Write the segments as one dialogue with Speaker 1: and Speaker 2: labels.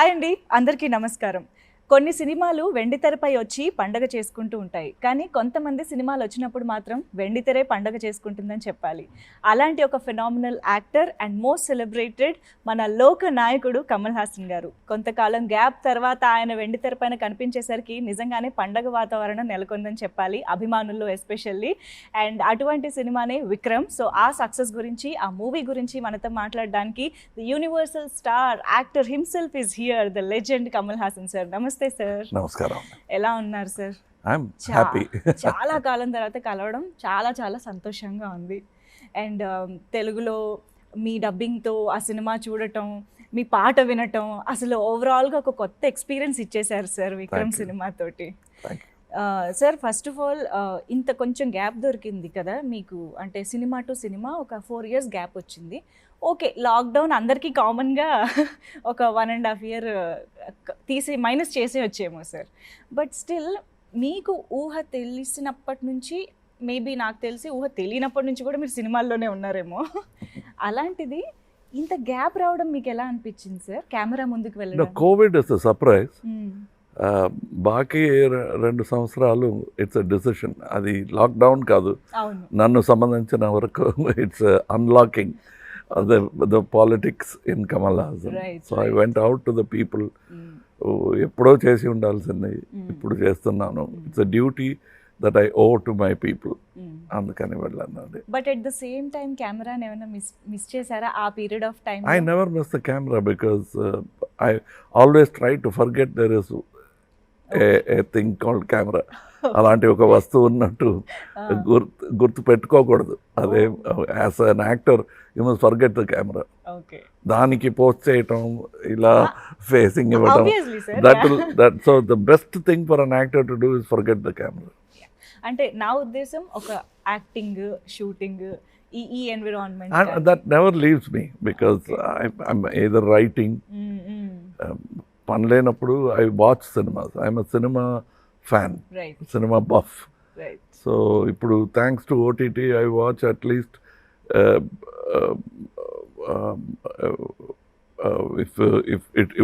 Speaker 1: Hi అండి, అందరికీ నమస్కారం. కొన్ని సినిమాలు వెండితెరపై వచ్చి పండగ చేసుకుంటూ ఉంటాయి, కానీ కొంతమంది సినిమాలు వచ్చినప్పుడు మాత్రం వెండితెరే పండగ చేసుకుంటుందని చెప్పాలి. అలాంటి ఒక phenomenal actor and most celebrated మన లోక నాయకుడు కమల్ హాసన్ గారు. కొంతకాలం గ్యాప్ తర్వాత ఆయన వెండితెర పైన కనిపించేసరికి నిజంగానే పండగ వాతావరణం నెలకొందని చెప్పాలి, అభిమానుల్లో ఎస్పెషల్లీ. అండ్ అటువంటి సినిమానే విక్రమ్. సో ఆ సక్సెస్ గురించి, ఆ మూవీ గురించి మనతో మాట్లాడడానికి the universal star actor himself is here, the legend Kamal Haasan sir. నమస్తే సార్.
Speaker 2: నమస్కారం.
Speaker 1: ఎలా ఉన్నారు సార్?
Speaker 2: I'm happy.
Speaker 1: చాలా కాలం తర్వాత కలవడం చాలా చాలా సంతోషంగా ఉంది. అండ్ తెలుగులో మీ డబ్బింగ్తో ఆ సినిమా చూడటం, మీ పాట వినటం, అసలు ఓవరాల్గా ఒక కొత్త ఎక్స్పీరియన్స్ ఇచ్చేశారు సార్ విక్రమ్ సినిమాతోటి. సార్, ఫస్ట్ ఆఫ్ ఆల్ ఇంత కొంచెం గ్యాప్ దొరికింది కదా మీకు, అంటే సినిమా టు సినిమా ఒక 4 years గ్యాప్ వచ్చింది. ఓకే, లాక్డౌన్ అందరికీ కామన్గా ఒక 1.5 year తీసి మైనస్ చేసే వచ్చేమో సార్. బట్ స్టిల్ మీకు ఊహ తెలిసినప్పటి నుంచి, మేబీ నాకు తెలిసి ఊహ తెలియనప్పటి నుంచి కూడా మీరు సినిమాల్లోనే ఉన్నారేమో. అలాంటిది ఇంత గ్యాప్ రావడం మీకు ఎలా అనిపించింది సార్? కెమెరా ముందుకు వెళ్ళడం.
Speaker 2: Covid is surprise. బాకీ 2 సంవత్సరాలు ఇట్స్ ఎ డిసిషన్. అది లాక్డౌన్ కాదు, నన్ను సంబంధించిన వరకు it's unlocking the politics in Kamal Haasan. So I went out to the people ఎప్పుడో చేసి ఉండాల్సింది ఇప్పుడు చేస్తున్నాను. It's a duty that I owe to my people, అందుకని వెళ్ళాను.
Speaker 1: But at the same time కెమెరాని ఏమైనా మిస్ చేశారా ఆ period of time?
Speaker 2: I never miss the camera because I always try to forget there is a thing called camera. అలాంటి ఒక వస్తువు ఉన్నట్టు గుర్తు పెట్టుకోకూడదు. అదే as an actor you must forget the camera. దానికి పోస్ట్ చేయటం, ఇలా ఫేసింగ్ ఇవ్వటం, that so the best thing for an actor to do is forget the camera.
Speaker 1: అంటే నా ఉద్దేశం ఒక యాక్టింగ్, షూటింగ్, ఈ environment
Speaker 2: that never leaves me because I'm either writing. పని లేనప్పుడు I watch cinemas. I'm a cinema fan, cinema buff. So ఇప్పుడు thanks to OTT I watch at least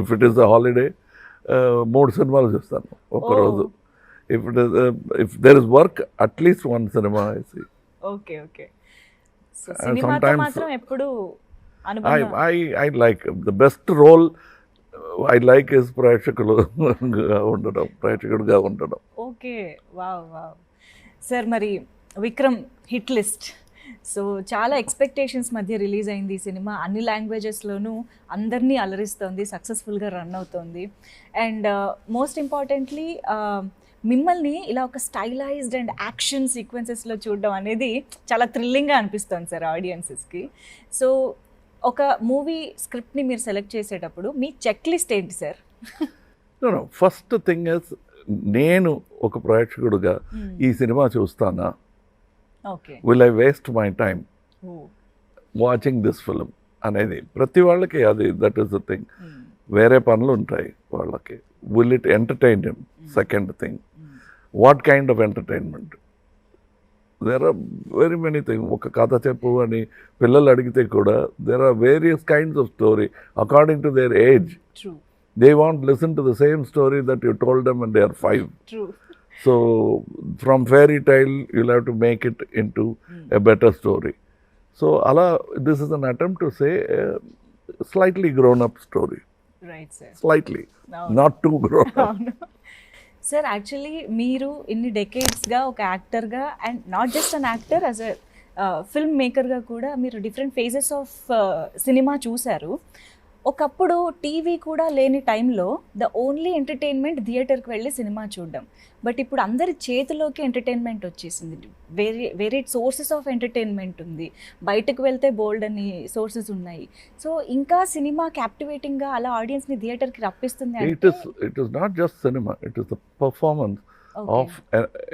Speaker 2: if it is a holiday 3 సినిమాలు చూస్తాను ఒకరోజు. If there is work at least 1 cinema I see.
Speaker 1: Okay okay. సినిమాతో మాత్రం ఎప్పుడు
Speaker 2: I like the best role I like is ప్రేక్షకుడుగా ఉండడం.
Speaker 1: Okay, wow wow. Sir, మరి Vikram hit list. So చాలా ఎక్స్పెక్టేషన్స్ మధ్య రిలీజ్ అయింది ఈ సినిమా. అన్ని లాంగ్వేజెస్లోనూ అందరినీ అలరిస్తోంది, సక్సెస్ఫుల్గా రన్ అవుతోంది. అండ్ మోస్ట్ ఇంపార్టెంట్లీ మిమ్మల్ని ఇలా ఒక స్టైలైజ్డ్ అండ్ యాక్షన్ సీక్వెన్సెస్లో చూడడం అనేది చాలా థ్రిల్లింగ్గా అనిపిస్తుంది సార్ ఆడియన్సెస్కి. సో ఒక మూవీ స్క్రిప్ట్ని మీరు సెలెక్ట్ చేసేటప్పుడు మీ చెక్ లిస్ట్ ఏంటి సార్?
Speaker 2: ఫస్ట్ థింగ్ ఇస్, నేను ఒక ప్రేక్షకుడుగా ఈ సినిమా చూస్తానా, will I waste my time watching this film అనేది ప్రతి వాళ్ళకి అది దట్ ఈస్ ద థింగ్. వేరే పనులు ఉంటాయి వాళ్ళకి. Will it entertain him? Second thing, what kind of entertainment? There are very many thing. ఒక కథ చెప్పు అని పిల్లలు అడిగితే కూడా there are various kinds of story according to their age. They want listen to the same story that you told them when they are 5. So from fairy tale you'll have to make it into a better story. So ala, this is an attempt to say a slightly grown up story.
Speaker 1: Right sir.
Speaker 2: Slightly. No. Not too grown up.
Speaker 1: Sir, actually మీరు ఇన్ని డెకేడ్స్గా ఒక యాక్టర్గా, and not just an actor, as a film మేకర్గా కూడా మీరు different phases of cinema చూశారు. ఒకప్పుడు టీవీ కూడా లేని టైంలో ద ఓన్లీ ఎంటర్టైన్మెంట్ థియేటర్కి వెళ్ళి సినిమా చూడడం. బట్ ఇప్పుడు అందరి చేతిలోకి ఎంటర్టైన్మెంట్ వచ్చేసింది. వేరే సోర్సెస్ ఆఫ్ ఎంటర్టైన్మెంట్ ఉంది. బయటకు వెళ్తే బోల్డ్ అని సోర్సెస్ ఉన్నాయి. సో ఇంకా సినిమా క్యాప్టివేటింగ్గా అలా ఆడియన్స్ని థియేటర్కి రప్పిస్తుంది.
Speaker 2: It is not just cinema, it is the performance of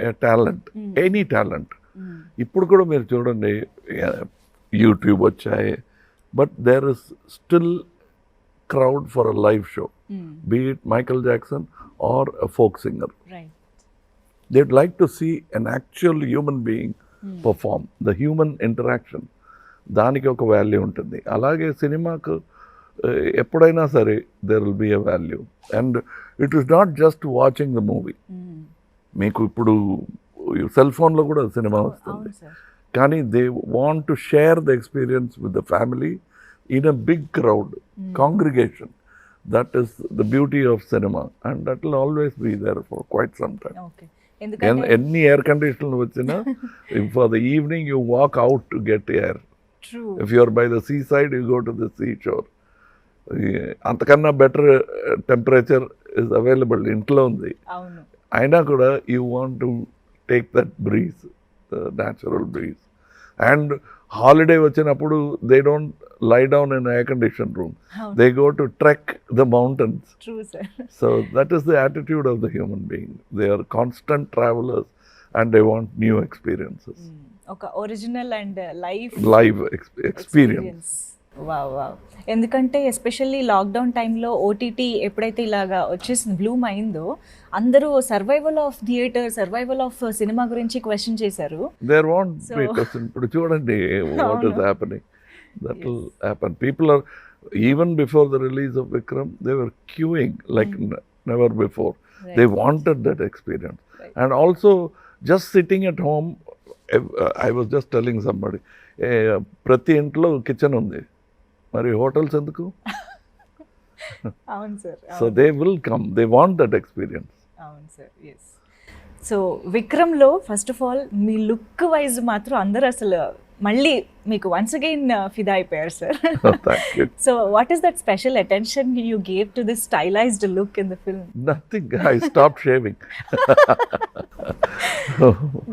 Speaker 2: a talent, any talent. ఇప్పుడు కూడా మీరు చూడండి, యూట్యూబ్ వచ్చాయి, but there is still crowd for a live show, be it Michael Jackson or a folk singer.
Speaker 1: Right.
Speaker 2: They'd like to see an actual human being perform, the human interaction. దానికి ఒక value ఉంటుంది. అలాగే సినిమాకు ఎప్పుడైనా సరే there will be a value. And it is not just watching the movie. మీకు ఇప్పుడు cell ఫోన్లో కూడా సినిమా వస్తుంది, కానీ they want to share the experience with the family in a big crowd, congregation. That is the beauty of cinema, and that will always be there for quite some time.
Speaker 1: Okay.
Speaker 2: Any air conditioner vachina, for the evening you walk out to get air.
Speaker 1: True.
Speaker 2: If you are by the seaside, you go to the seashore. Antakanna better temperature is available intlo undi.
Speaker 1: Avunu.
Speaker 2: Aina kuda you want to take that breeze, the natural breeze. And holiday vachinappudu they don't lie down in an air-conditioned room. They go to trek the mountains.
Speaker 1: True, sir.
Speaker 2: So that is the attitude of the human being. They are constant travelers and they want new experiences.
Speaker 1: Okay, original and
Speaker 2: live experience.
Speaker 1: Wow wow. ఎందుకంటే especially lockdown టైంలో OTT ఎప్పుడైతే ఇలాగా వచ్చేసింది, bloom అయిందో, అందరూ survival of theatre, survival of cinema గురించి question చేశారు.
Speaker 2: There won't be question. ఇప్పుడు చూడండి what is happening. That will happen. People are, even before the release of Vikram, they were queuing like never before. Right. They wanted that experience. Right. And also, just sitting at home, I was just telling somebody, ప్రతి ఇంట్లో kitchen ఉంది, మరి hotels ఎందుకు?
Speaker 1: అవును sir.
Speaker 2: So they will come. They want that experience.
Speaker 1: అవును sir. Yes. So విక్రమ్లో first of all మీ look wise మాత్రం అందరూ అసలు మళ్ళీ మీకు వన్స్ అగైన్ ఫిదా అయిపోయారు sir. So what is that special attention you gave to this stylised look in the film?
Speaker 2: Nothing, I stop shaving.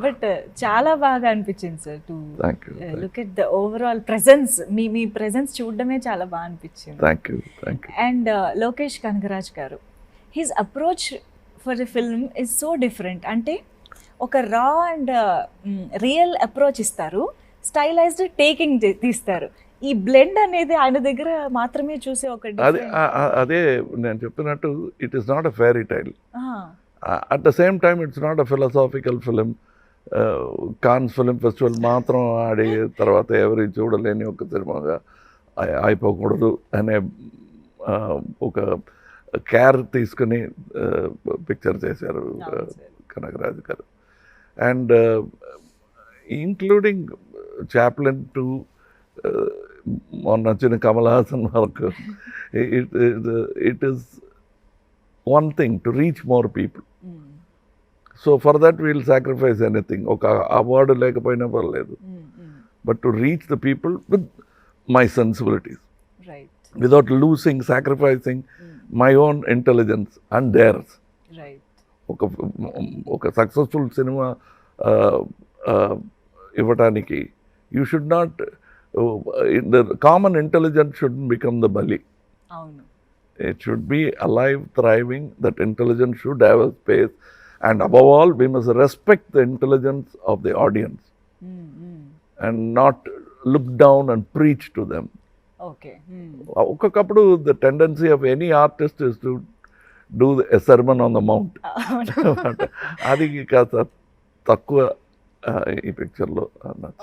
Speaker 1: But చాలా బాగా అనిపించింది sir to look at the overall presence. మీ ప్రెజెన్స్ చూడడమే చాలా బాగా అనిపించింది. అండ్ లోకేష్ కనగరాజ్ గారు, his approach for the film is so different. అంటే ఒక రా అండ్ రియల్ అప్రోచ్ ఇస్తారు, స్టైలైజ్డ్ టేకింగ్ తీస్తారు. ఈ బ్లెండ్ అనేది ఆయన దగ్గర మాత్రమే చూసే ఒక
Speaker 2: అదే నేను చెప్పినట్టు, it is not a fairy tale. At the same time it's not a philosophical film. Cannes film festival మాత్రం ఆడి తర్వాత ఎవరి చూడలేని ఒక సినిమాగా అయిపోకూడదు అనే ఒక కేర్ తీసుకుని పిక్చర్ చేశారు కనగరాజు గారు. అండ్ ఇంక్లూడింగ్ చాప్లిన్ టు మొన్న వచ్చిన కమల్ హాసన్ వరకు, it is one thing to reach more people. So for that we'll sacrifice anything. ఒక అవార్డు లేకపోయినా పర్లేదు, but to reach the people with my sensibilities, without losing, sacrificing my own intelligence and dares. ఒక successful cinema ఇవ్వటానికి you should not, the common intelligence shouldn't become the బలి. It should be alive, thriving. That intelligence should have a space, and above all, we must respect the intelligence of the audience, and not look down and preach to them.
Speaker 1: Okay.
Speaker 2: Okakappudu the tendency of any artist is to do a sermon on the mount. Adi kasa takkuva ఈ పిక్చర్లో.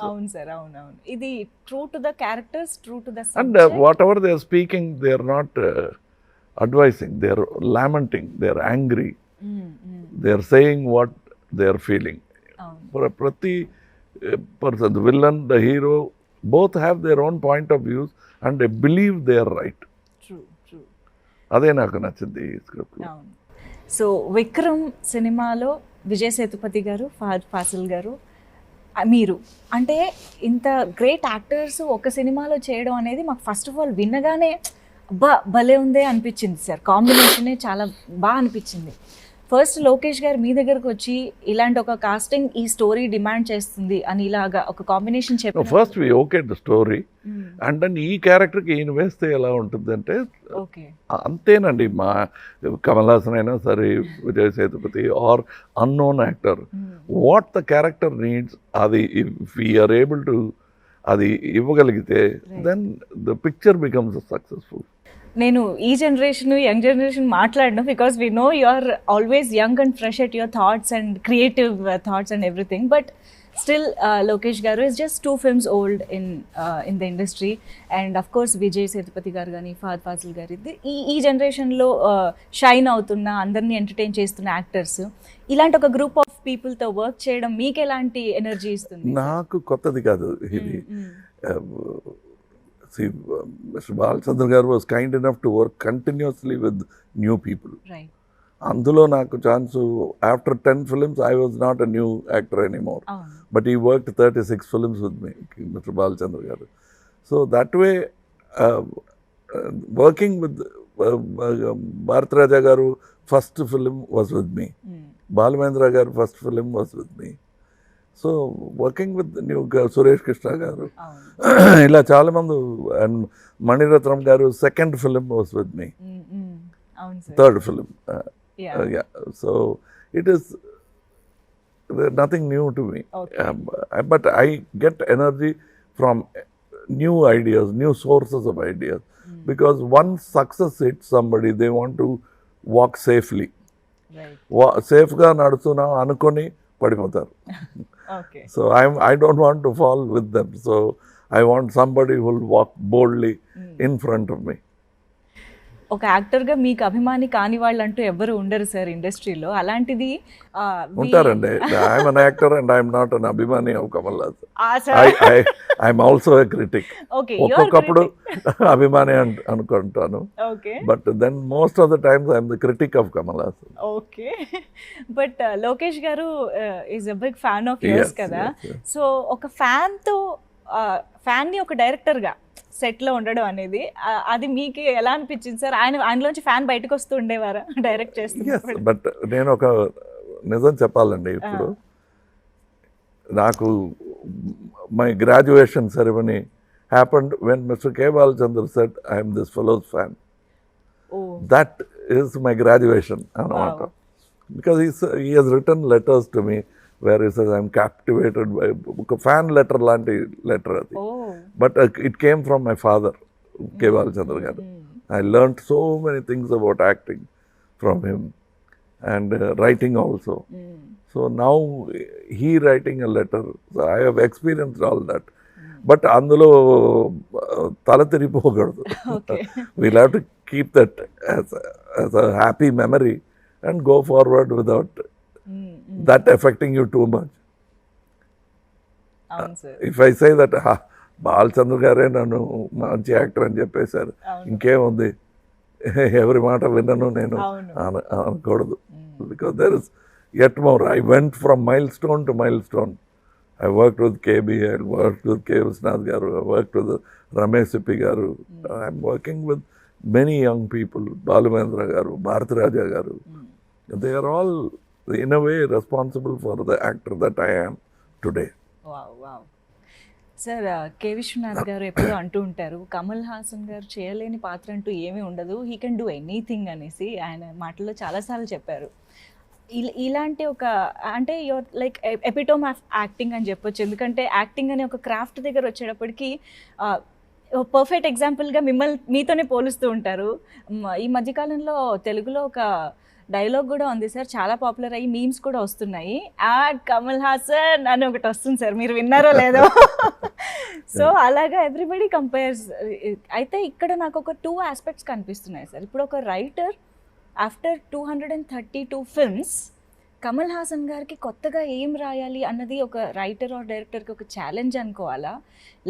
Speaker 1: అవును sir, అవునవును. ఇది true to the characters, true to the
Speaker 2: subject. And whatever they are speaking, they are not advising, they are lamenting, they are angry, they are saying what they are feeling. For a prati person, the villain, the hero, both have their own point of views and they believe they are right.
Speaker 1: True.
Speaker 2: అదే నాకు నచ్చింది ఈ script.
Speaker 1: So Vikram సినిమాలో విజయ్ సేతుపతి గారు, Fahadh fossil గారు, మీరు అంటే ఇంత గ్రేట్ యాక్టర్స్ ఒక సినిమాలో చేయడం అనేది మాకు ఫస్ట్ ఆఫ్ ఆల్ విన్నగానే భలే ఉందే అనిపించింది సార్. కాంబినేషనే చాలా బాగా అనిపించింది. ఫస్ట్ లోకేష్ గారు మీ దగ్గరకు వచ్చి ఇలాంటి ఒక కాస్టింగ్ ఈ స్టోరీ డిమాండ్ చేస్తుంది అని ఇలాగా ఒక కాంబినేషన్ చెప్పారు.
Speaker 2: First we okay the story, and then ఈ క్యారెక్టర్కి ఈయన వేస్తే ఎలా ఉంటుంది అంటే అంతేనండి. మా కమల్ హాసన్ అయినా సరే, Vijay Sethupathi or unknown actor, what the character needs, అది ఇఫ్ వీఆర్ ఏబుల్ టు అది ఇవ్వగలిగితే then the picture becomes successful.
Speaker 1: నేను ఈ జనరేషన్, యంగ్ జనరేషన్ మాట్లాడను, because we know you are always young and fresh at your thoughts and creative thoughts and everything. But still Lokesh గారు is just 2 films old in the industry. And of course Vijay Sethupathi గారు కానీ ఫహద్ ఫాజిల్ గారు ఈ జనరేషన్లో shine అవుతున్న, అందరినీ entertain చేస్తున్న actors. ఇలాంటి ఒక గ్రూప్ ఆఫ్ పీపుల్తో వర్క్ చేయడం మీకు ఎలాంటి ఎనర్జీ ఇస్తుంది?
Speaker 2: నాకు కొత్తది కాదు ఇది. Mr. Balachandra garu was kind enough to work continuously with new people.
Speaker 1: Right.
Speaker 2: అందులో నాకు chance after 10 films I was not a new actor anymore. But he worked 36 films with me, Mr. Balachandra garu. So that way, working with Bharat Raja garu first film was with me. Balamendra garu first film was with me. So working with new Suresh Krishna గారు, ఇలా చాలా మంది, and Mani Ratnam గారు second film was with me, third film. So it is nothing new to me, but I get energy from new ideas, new sources of ideas, because once success hit somebody they want to walk safely. సేఫ్గా నడుస్తున్నాం అనుకొని పడిపోతారు. So I don't want to fall with them. So I want somebody who will walk boldly in front of me.
Speaker 1: ఒక యాక్టర్గా మీకు అభిమాని కాని వాళ్ళు అంటూ ఎవరు ఉండరు సార్ ఇండస్ట్రీలో. అలాంటిది
Speaker 2: ఉంటారండి. I'm an actor and I'm not an అభిమాని of Kamal Haasan. I'm also a critic. ఒక్కొక్కప్పుడు అభిమాని అనుకుంటాను, but then most of the times I'm the critic of Kamal Haasan.
Speaker 1: Okay, but Lokesh గారు is a big fan of yours కదా. So ఒక ఫ్యాన్ని ఒక డైరెక్టర్గా సెట్లో ఉండడం అనేది, అది మీకు ఎలా అనిపించింది సార్? ఆయనలోంచి ఫ్యాన్ బయటకు వస్తూ ఉండేవారా డైరెక్ట్ చేస్తూ?
Speaker 2: బట్ నేను ఒక నిజం చెప్పాలండి, ఇప్పుడు నాకు my graduation ceremony happened when mister K Balachandra said I'm this fellow's fan. That is my graduation అన్నమాట. Because he he's return letters to me where he says I'm captivated by a fan letter lanti letter adi. But it came from my father, K. Balachandra garu. I learnt so many things about acting from him, and writing also. So now he writing a letter, so I have experienced all that. But అందులో తల తిరిగిపోకూడదు. We'll have to keep that as a happy memory and go forward without that affecting you too much. If I say that Balachandra గారే నన్ను మంచి actor అని చెప్పేశారు, ఇంకేముంది, ఎవరి మాట విన్నను నేను అనకూడదు. Because there is yet more. I went from milestone to milestone. I worked with KB, I worked with K. Viswanath garu, I worked with Ramesh Sippi garu. I'm working with many young people, Balamendra garu, Bharat Raja garu. They are all in a way responsible for the actor that I am today.
Speaker 1: Wow. Sir, K Viswanath గారు ఎప్పుడూ అంటూ ఉంటారు, కమల్ హాసన్ గారు చేయలేని పాత్ర అంటూ ఏమీ ఉండదు, హీ కెన్ డూ ఎనీథింగ్ అనేసి ఆయన మాటల్లో చాలాసార్లు చెప్పారు. ఇలాంటి ఒక, అంటే your like epitome of acting అని చెప్పొచ్చు. ఎందుకంటే యాక్టింగ్ అనే ఒక క్రాఫ్ట్ దగ్గర వచ్చేటప్పటికి పర్ఫెక్ట్ ఎగ్జాంపుల్గా మీతోనే పోలుస్తూ ఉంటారు. ఈ మధ్యకాలంలో తెలుగులో ఒక డైలాగ్ కూడా ఉంది సార్, చాలా పాపులర్ అయ్యి మీమ్స్ కూడా వస్తున్నాయి. కమల్ హాసన్ అని ఒకటి వస్తుంది సార్, మీరు విన్నారో లేదో. సో అలాగా ఎవ్రీబడి కంపేర్స్. అయితే ఇక్కడ నాకు ఒక 2 ఆస్పెక్ట్స్ కనిపిస్తున్నాయి సార్. ఇప్పుడు ఒక writer after 232 films Kamal Haasan గారికి కొత్తగా ఏం రాయాలి అన్నది ఒక రైటర్ ఆర్ డైరెక్టర్కి ఒక ఛాలెంజ్ అనుకోవాలా,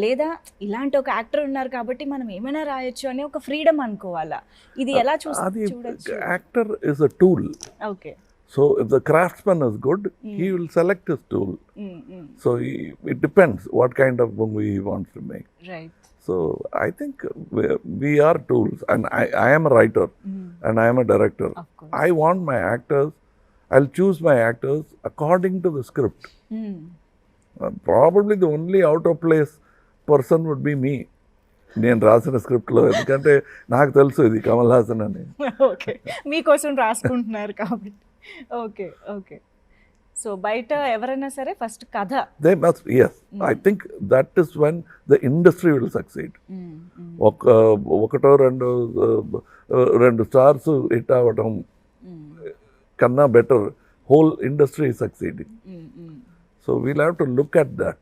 Speaker 1: లేదా ఇలాంటి ఒక యాక్టర్ ఉన్నారు కాబట్టి మనం ఏమైనా రాయొచ్చు అని ఒక ఫ్రీడమ్ అనుకోవాలా? ఇది ఎలా చూడొచ్చు?
Speaker 2: Actor is a tool.
Speaker 1: Okay.
Speaker 2: So if the craftsman is good, he will select his tool. So it depends what kind of movie he wants to make.
Speaker 1: Right.
Speaker 2: So I think we are tools, and I am a writer and I am a director. I want my actors, I'll choose my actors according to the script. Probably the only out of place person would be me. నేను రాసిన స్క్రిప్ట్లో, ఎందుకంటే నాకు తెలుసు ఇది కమల్ హాసన్ అని.
Speaker 1: Okay, మీకోసం రాసుకుంటున్నారు కాబట్టి. ఓకే. సో బయట ఎవరైనా సరే ఫస్ట్ కథ,
Speaker 2: they must, yes, I think that is when the industry will succeed. ఒకటో రెండు స్టార్స్ హిట్ అవ్వటం కన్నా better whole industry succeeding. So we'll have to look at that.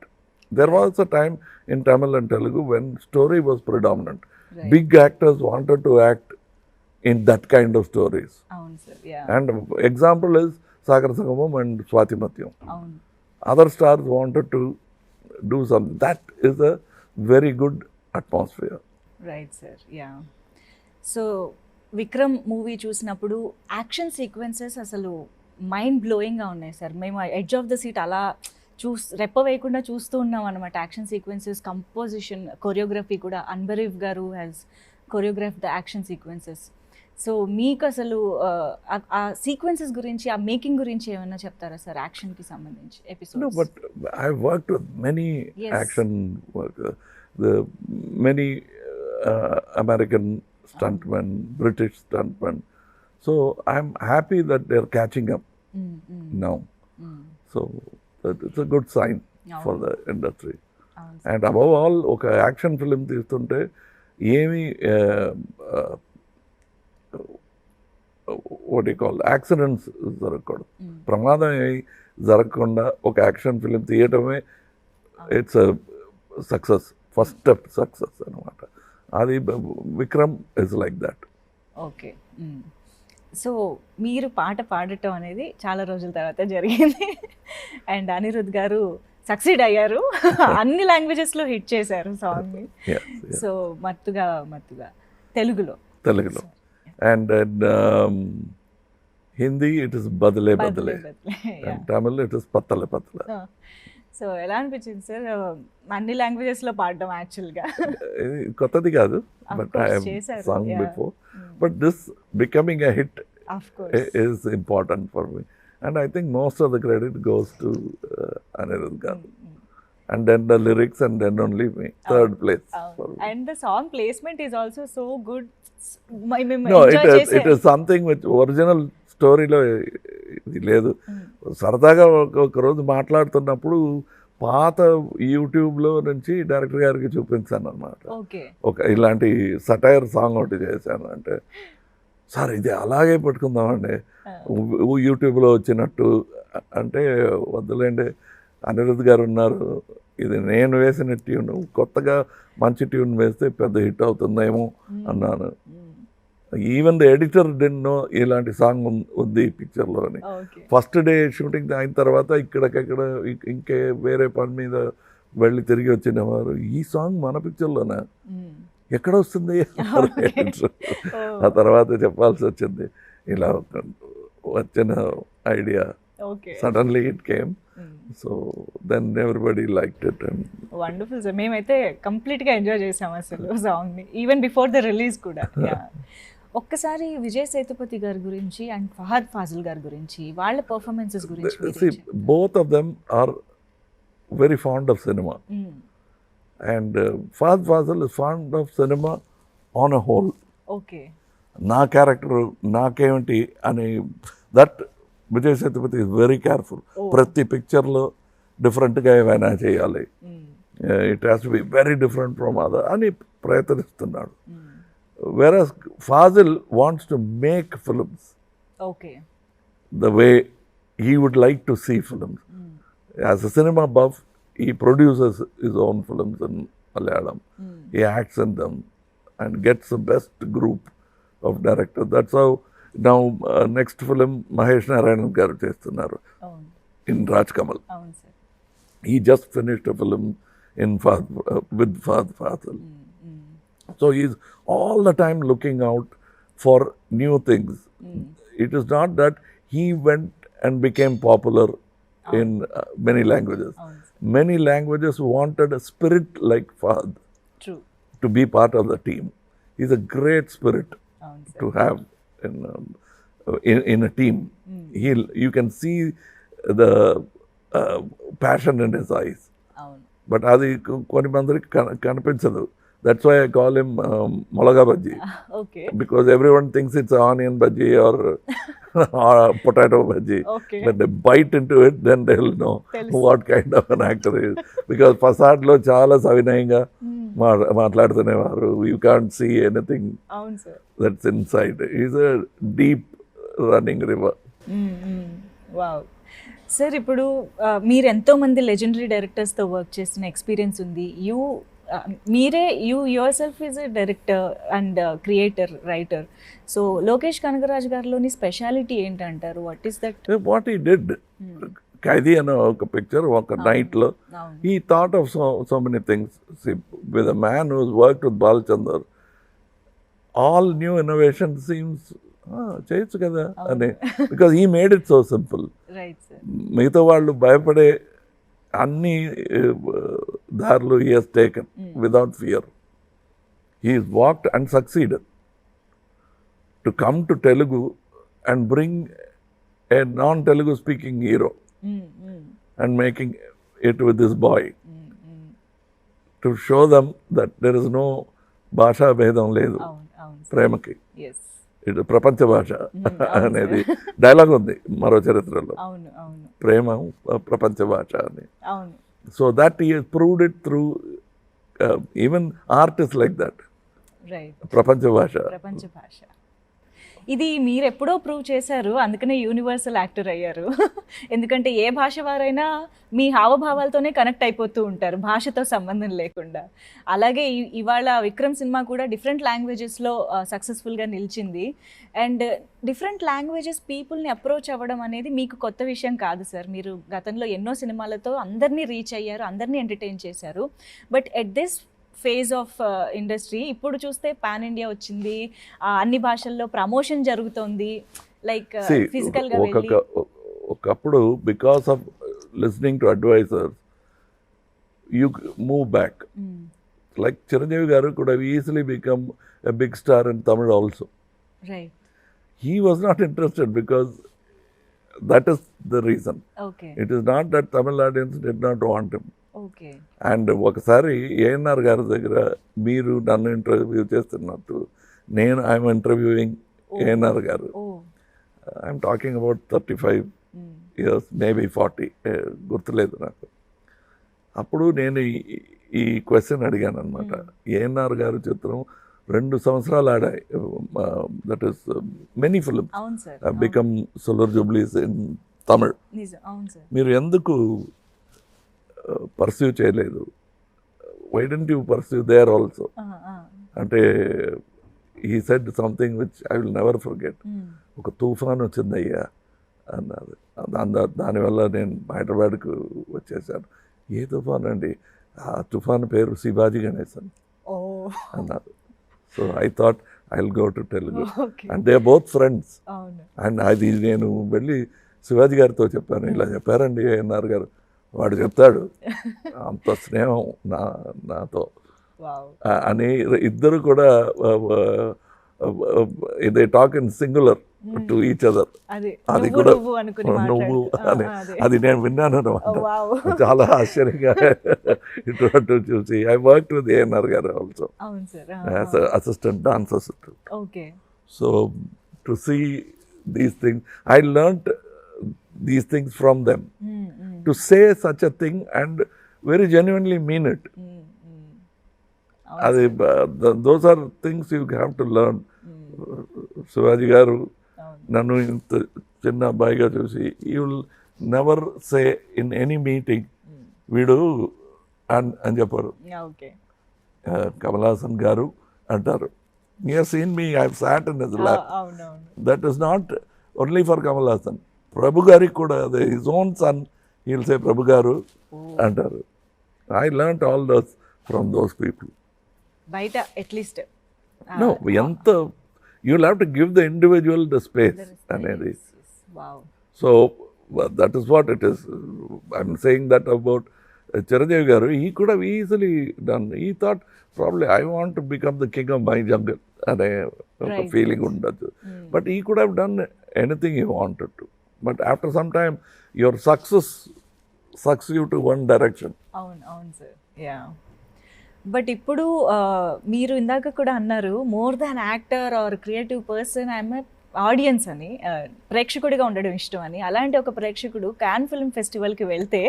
Speaker 2: There was a time in Tamil and Telugu when story was predominant.
Speaker 1: Right.
Speaker 2: Big actors wanted to act in that kind of stories.
Speaker 1: అవును sir. Yeah.
Speaker 2: And example is Sagar Sangamam and Swati Matyam.
Speaker 1: అవును.
Speaker 2: Other stars wanted to do something. That is a very good atmosphere.
Speaker 1: Right sir. Yeah. So Vikram movie చూసినప్పుడు action sequences అసలు mind బ్లోయింగ్గా ఉన్నాయి sir. మేము edge of the seat అలా రెప్ప వేయకుండా చూస్తూ ఉన్నాం అనమాట. యాక్షన్ సీక్వెన్సెస్, కంపోజిషన్, కొరియోగ్రఫీ కూడా అన్బరీఫ్ గారు has choreograph the action sequences. So మీకు అసలు ఆ సీక్వెన్సెస్ గురించి, ఆ మేకింగ్ గురించి ఏమైనా చెప్తారా సార్ యాక్షన్కి సంబంధించి episode?
Speaker 2: No, but I've worked with many
Speaker 1: Yes.
Speaker 2: action workers, many American stuntmen, British stuntmen. So I'm happy that they're catching up now. So it's a good sign for the industry. And above all, ఒక action film తీస్తుంటే ఏమి what do you call accidents జరగకూడదు, ప్రమాదం జరగకుండా ఒక action film తీయటమే it's success, first step success అనమాట. అది Vikram is like that.
Speaker 1: Okay. So మీరు పాట పాడటం అనేది చాలా రోజుల తర్వాత జరిగింది అండ్ అనిరుద్ గారు సక్సీడ్ అయ్యారు. అన్ని లాంగ్వేజెస్లో హిట్ చేశారు సాంగ్ని. సో మత్తుగా తెలుగులో
Speaker 2: అండ్ హిందీ ఇట్ ఇస్ బదలే బదలే, అండ్ తమిళ్ ఇట్ ఇస్ పత్తలే పత్తలే.
Speaker 1: సో ఎలా అనిపించింది సార్ అన్ని లాంగ్వేజెస్లో పాడడం? యాక్చువల్గా
Speaker 2: కొత్తది కాదు, but I have song before, but this becoming a hit is important for me, and I think most of the credit goes to Anirudh garu, and then the lyrics, and then only me, third place for me.
Speaker 1: And the song placement is also so good.
Speaker 2: No, it is something which original స్టోరీలో ఇది లేదు. సరదాగా ఒక రోజు మాట్లాడుతున్నప్పుడు పాత యూట్యూబ్లో నుంచి డైరెక్టర్ గారికి చూపించాను అనమాట. ఒక ఇలాంటి సటైర్ సాంగ్ ఒకటి చేశాను. అంటే సార్ ఇది అలాగే పెట్టుకుందామండి యూట్యూబ్లో వచ్చినట్టు అంటే, వద్దులేండి అనిరుద్ గారు ఉన్నారు, ఇది నేను వేసిన ట్యూన్, కొత్తగా మంచి ట్యూన్ వేస్తే పెద్ద హిట్ అవుతుందేమో అన్నాను. Even the editor didn't know ఇలాంటి సాంగ్ ఉంది ఈ పిక్చర్లో అని. ఫస్ట్ డే షూటింగ్ అయిన తర్వాత ఇక్కడికక్కడ ఇంకే వేరే పని మీద వెళ్ళి తిరిగి వచ్చిన వారు, ఈ సాంగ్ మన పిక్చర్లోనా, ఎక్కడ వస్తుంది? ఆ తర్వాత చెప్పాల్సి వచ్చింది, ఇలా వచ్చిన idea suddenly it came. So then everybody liked it.
Speaker 1: Wonderful sir. మేమైతే కంప్లీట్గా ఎంజాయ్ చేసాం అసలు సాంగ్ని, ఈవెన్ బిఫోర్ ద రిలీజ్ కూడా. ఒక్కసారి విజయ్ సేతుపతి గారి గురించి అండ్ ఫహాద్ ఫాజిల్ గారి గురించి, వాళ్ళ పర్ఫార్మెన్సెస్ గురించి.
Speaker 2: Both of them are very fond of cinema. And Fahad Fazil is fond of cinema on a whole.
Speaker 1: Okay.
Speaker 2: నా క్యారెక్టర్ నాకేమిటి అని, that Vijay Sethupathi is very careful. ప్రతి పిక్చర్లో డిఫరెంట్గా ఏమైనా చేయాలి, it has to be very different from other అని ప్రయత్నిస్తున్నాడు. Whereas Faasil wants to make films the way he would like to see films. As a cinema buff, he produces his own films in Malayalam. He acts in them and gets the best group of directors. That's how now next film Mahesh Narayanan garu chestunnaru in Raj Kamal. He just finished a film in with Fahad Fazil. So he's all the time looking out for new things. It is not that he went and became popular in many languages. Many languages wanted a spirit like Fahad to be part of the team. He's a great spirit to have in a team. You can see the passion in his eyes. But అది కొన్ని మందికి కనిపించదు. That's why I call him Molaga Bhaji. Because everyone thinks it's onion bhaji or potato bhaji. When they bite into it, then they'll know what kind of an actor he is. Because Fahad lo chala savinayanga maatladutunevaru. You can't see anything that's inside. He's a deep running river.
Speaker 1: Wow. Sir ఇప్పుడు మీరు ఎంతోమంది legendary డైరెక్టర్స్తో work చేసిన experience ఉంది. మీరే yourself is a director and creator, writer. So Lokesh Kanagaraj గారిలోని speciality ఏంటంటారు?
Speaker 2: What he did, Khaidi అనే ఒక పిక్చర్ ఒక నైట్లో he thought of so many things. With a man who's worked with Balachander, all new innovation seems చేయొచ్చు కదా అని, because he made it so simple. మిగతా వాళ్ళు భయపడే అన్ని దారులు he Hess taken without fear. He walked and succeeded to come to Telugu and bring a non-Telugu speaking hero and making it with this boy to show them that there is no భాషా భేదం లేదు ప్రేమకి. ఇటు ప్రపంచ భాష అనేది dialogue ఉంది మరో చరిత్రలో, ప్రేమ ప్రపంచ భాష అని. So that he proved it through even art is like that, ప్రపంచ భాష.
Speaker 1: ఇది మీరు ఎప్పుడో ప్రూవ్ చేశారు, అందుకనే యూనివర్సల్ యాక్టర్ అయ్యారు. ఎందుకంటే ఏ భాష వారైనా మీ హావభావాలతోనే కనెక్ట్ అయిపోతూ ఉంటారు, భాషతో సంబంధం లేకుండా. అలాగే ఇవాళ విక్రమ్ సినిమా కూడా డిఫరెంట్ లాంగ్వేజెస్లో సక్సెస్ఫుల్గా నిలిచింది. అండ్ డిఫరెంట్ లాంగ్వేజెస్ పీపుల్ని అప్రోచ్ అవ్వడం అనేది మీకు కొత్త విషయం కాదు సార్. మీరు గతంలో ఎన్నో సినిమాలతో అందరినీ రీచ్ అయ్యారు, అందరినీ ఎంటర్టైన్ చేశారు. But at this phase of industry ఇప్పుడు చూస్తే పాన్ ఇండియా వచ్చింది, అన్ని భాషల్లో ప్రమోషన్ జరుగుతోంది. లైక్ ఫిజికల్గా
Speaker 2: ఒకప్పుడు because of listening to advisers you move back. Like Chiranjeevi garu could have easily become a big star in Tamil also.
Speaker 1: Right.
Speaker 2: He was not interested because that is the reason.
Speaker 1: Okay.
Speaker 2: It is not that Tamil audience did not want him.
Speaker 1: Okay.
Speaker 2: And ఒకసారి ఏఎన్ఆర్ గారి దగ్గర మీరు నన్ను interview చేస్తున్నట్టు నేను I'm interviewing ANR గారు. I'm talking about 35 years, maybe 40, గుర్తులేదు నాకు. అప్పుడు నేను ఈ క్వశ్చన్ అడిగాను అనమాట. ఏఎన్ఆర్ గారు చిత్రం 2 సంవత్సరాలు ఆడాయి, that is many films become silver jubilees in Tamil. మీరు ఎందుకు పర్సీవ్ చేయలేదు? Why don't you perceive there also అంటే he said something which I will never forget. ఒక తుఫాన్ వచ్చిందయ్యా అన్నారు. దానివల్ల నేను హైదరాబాద్కు వచ్చేసాను. ఏ తుఫాన్ అండి? ఆ తుఫాన్ పేరు శివాజీ గణేశన్ అన్నారు. So I thought I will go to Telugu and they are both friends. And అది నేను వెళ్ళి శివాజీ గారితో చెప్పాను, ఇలా చెప్పారండి అన్నారు గారు. వాడు చెప్తాడు అంత స్నేహం నాతో అని. ఇద్దరు కూడా they talk in singular to each other. అది కూడా నువ్వు అని అది నేను విన్నాను అనమాట. చాలా ఆశ్చర్యంగా ఇటువంటి చూసి I work with ANR garu also as assistant, dance assistant. So to see these things I learned these things from them. To say such a thing and very genuinely mean it. Those are things you have to learn. Shivaji garu nannu inta chinna abbayiga chusi you will never say in any meeting veedu and chepparu.
Speaker 1: Okay.
Speaker 2: Kamal Haasan garu antaru. He has seen me, I have sat in his lap. That is not only for Kamal Haasan. Prabhu గారికి కూడా అదే, his own son he will say Prabhu గారు అంటారు. I learned all those from those people.
Speaker 1: బయట at least
Speaker 2: no ఎంత you will have to give the individual the space అనేది. So that is what it is. I'm saying that about Chiranjeevi గారు. He could have easily done. He thought probably I want to become the king of my jungle అనే ఒక feeling ఉండొచ్చు. But he could have done anything he wanted to. But after some time, your success sucks you to one direction.
Speaker 1: అవును sir. Yeah. But ఇప్పుడు మీరు ఇందాక కూడా అన్నారు more than actor are creative person I'm a audience అని, ప్రేక్షకుడిగా ఉండడం ఇష్టం అని. అలాంటి ఒక ప్రేక్షకుడు కాన్ ఫిల్మ్ ఫెస్టివల్కి వెళ్తే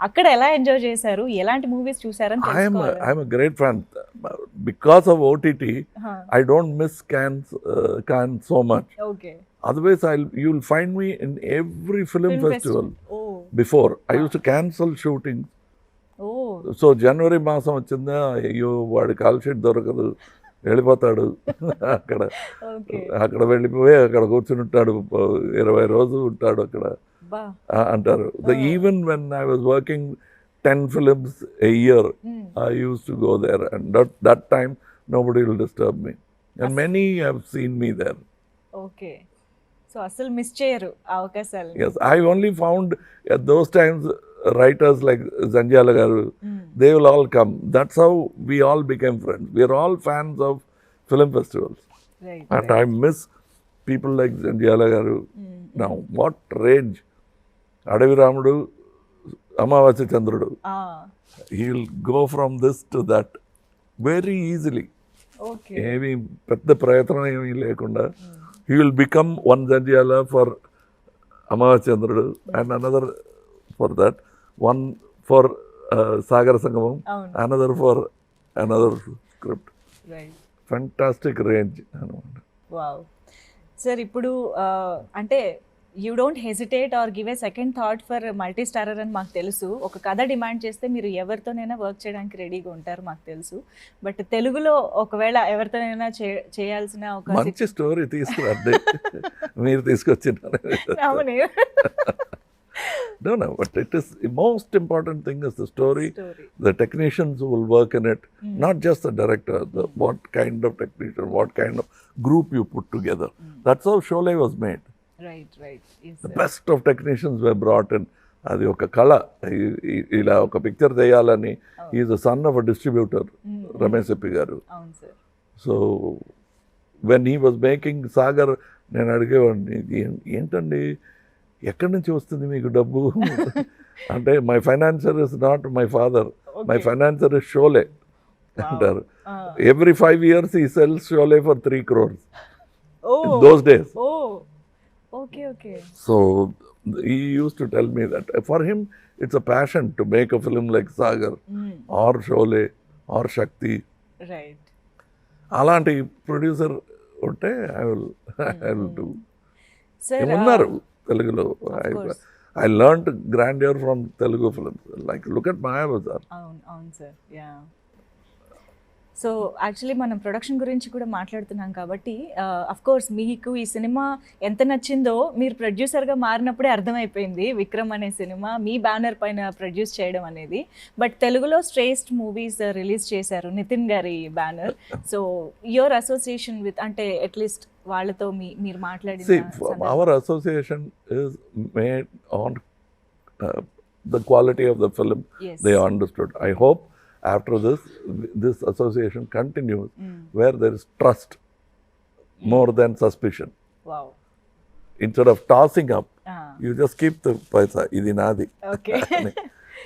Speaker 1: అక్కడ ఎలా ఎంజాయ్ చేశారు, ఎలాంటి మూవీస్ చూసారని తెలుసుకోవాలి.
Speaker 2: I'm a great fan. Because of OTT, I don't miss Cannes so much.
Speaker 1: Okay.
Speaker 2: Otherwise, you'll find me in every film festival. before. I used to cancel shooting. So జనవరి మాసం వచ్చిందా, అయ్యో వాడి call sheet దొరకదు, వెళ్ళిపోతాడు అక్కడ వెళ్ళిపోయి అక్కడ కూర్చుని ఉంటాడు, 20 రోజులు ఉంటాడు అక్కడ అంటారు. Even when I was working 10 films a year, I used to go there, and that time nobody will disturb me, and many have seen me there.
Speaker 1: Okay, so asal miss cheyaru avakasalu.
Speaker 2: Yes, I only found at those times writers like Zanjala garu, they will all come. That's how we all became friends. We are all fans of film festivals.
Speaker 1: Right,
Speaker 2: and I miss people like Zanjala garu now. What rage! Adavi Ramudu, Amavasya Chandrudu. He will go from this to that very easily.
Speaker 1: Okay.
Speaker 2: ఏమి పెద్ద ప్రయత్నం ఏమీ లేకుండా he will become one Zanjala for Amavasya Chandrudu, and another for that, one for Sagar Sangamam, another for another script.
Speaker 1: Right.
Speaker 2: Fantastic range.
Speaker 1: Wow. Sir, ఇప్పుడు అంటే you don't hesitate or give a second thought for multi starrer అని మాకు తెలుసు. ఒక కథ demand చేస్తే మీరు ఎవరితోనైనా వర్క్ చేయడానికి రెడీగా ఉంటారు మాకు తెలుసు. బట్ తెలుగులో ఒకవేళ ఎవరితోనైనా చేయాల్సిన ఒక
Speaker 2: మంచి స్టోరీ తీసుకురండి, మీరు తీసుకొచ్చినారు. No, but it is the most important thing is the story. The technicians who will work in it, not just the director, what kind of technician, what kind of group you put together. That's how Sholay was made.
Speaker 1: Right. Yes,
Speaker 2: the best of technicians were brought in. అది ఒక కళ, ఇలా ఒక picture చేయాలని. he is the son of a distributor, Ramesh ఎప్పి గారు. So when he was making Sagar, నేను అడిగేవాడిని, ఏంటండి ఎక్కడి నుంచి వస్తుంది మీకు డబ్బు అంటే, my financier is not my father, my financier is Sholay అంటారు. Every 5 years he sells Sholay for 3 crores in those days.
Speaker 1: Okay.
Speaker 2: So he used to tell me that for him it's a passion to make a film like Sagar or Sholay or Shakti.
Speaker 1: Right.
Speaker 2: అలాంటి producer ఉంటే I will do. ఏమన్నారు తెలుగులో, I learned grandeur from Telugu films. Like look at Mayabazar.
Speaker 1: అవును sir. Yeah. So actually మనం production గురించి కూడా మాట్లాడుతున్నాం కాబట్టి అఫ్కోర్స్ మీకు ఈ సినిమా ఎంత నచ్చిందో మీరు ప్రొడ్యూసర్గా మారినప్పుడే అర్థమైపోయింది. విక్రమ్ అనే సినిమా మీ బ్యానర్ పైన ప్రొడ్యూస్ చేయడం అనేది. బట్ తెలుగులో శ్రేష్ఠ మూవీస్ రిలీజ్ చేశారు నితిన్ గారి banner. So your association with, అంటే అట్లీస్ట్ వాళ్ళతో మీరు మాట్లాడిన
Speaker 2: our association is made on the quality of the film.
Speaker 1: Yes.
Speaker 2: They understood. I hope after this association continues where there is trust more than suspicion.
Speaker 1: Wow.
Speaker 2: Instead of tossing up, you just keep the paisa, idi nadi.
Speaker 1: Okay.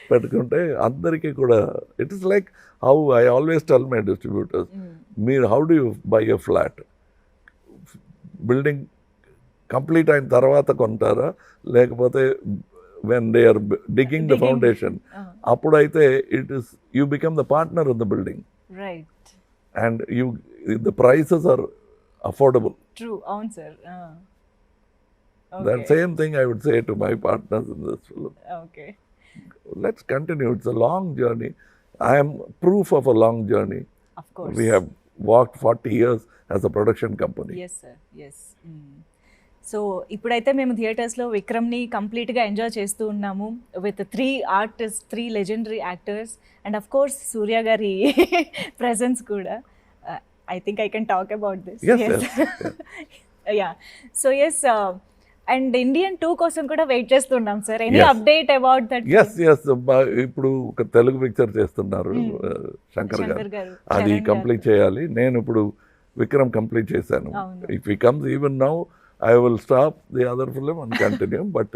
Speaker 2: పెట్టుకుంటే అందరికీ కూడా, it is like how I always tell my distributors, how do you buy a flat? Building complete అయిన తర్వాత కొంటారా, లేకపోతే when they are digging the foundation, appudaithe it is you become the partner in the building.
Speaker 1: Right.
Speaker 2: And the prices are affordable.
Speaker 1: True. Avun sir.
Speaker 2: Okay. That same thing I would say to my partners in this film.
Speaker 1: Okay.
Speaker 2: Let's continue. It's a long journey. I am proof of a long journey.
Speaker 1: Of course.
Speaker 2: We have walked 40 years as a production company.
Speaker 1: Yes sir. Yes. So ఇప్పుడైతే మేము థియేటర్స్లో విక్రమ్ని కంప్లీట్గా enjoy చేస్తూ ఉన్నాము with 3 legendary actors and of course Suriya గారి presence కూడా. I think I can talk about this. Yeah. So yes, and Indian 2 కోసం కూడా వెయిట్ చేస్తున్నాం sir. Any update about that?
Speaker 2: Yes ఇప్పుడు ఒక తెలుగు పిక్చర్ చేస్తున్నారు శంకర్ గారు, అది కంప్లీట్ చేయాలి. నేను ఇప్పుడు విక్రమ్ కంప్లీట్ చేశాను. If he comes even now I will stop the other film and continue, but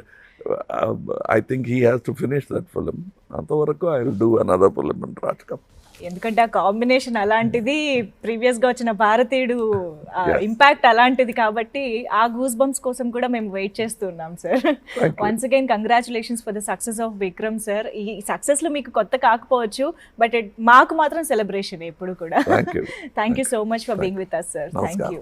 Speaker 2: I think he has to finish that film. Antavaraku I will do another film in Rajkam.
Speaker 1: ఎందుకంటే ఆ combination అలాంటిది, ప్రీవియస్గా వచ్చిన భారతీయుడు impact అలాంటిది కాబట్టి ఆ goose bumps కోసం కూడా మేము వెయిట్ చేస్తున్నాం sir. Once again congratulations for the success of Vikram sir. ఈ సక్సెస్లో మీకు కొత్త కాకపోవచ్చు, బట్ మాకు మాత్రం సెలబ్రేషన్ ఎప్పుడు కూడా. Thank you so much for being with us sir. Thank you.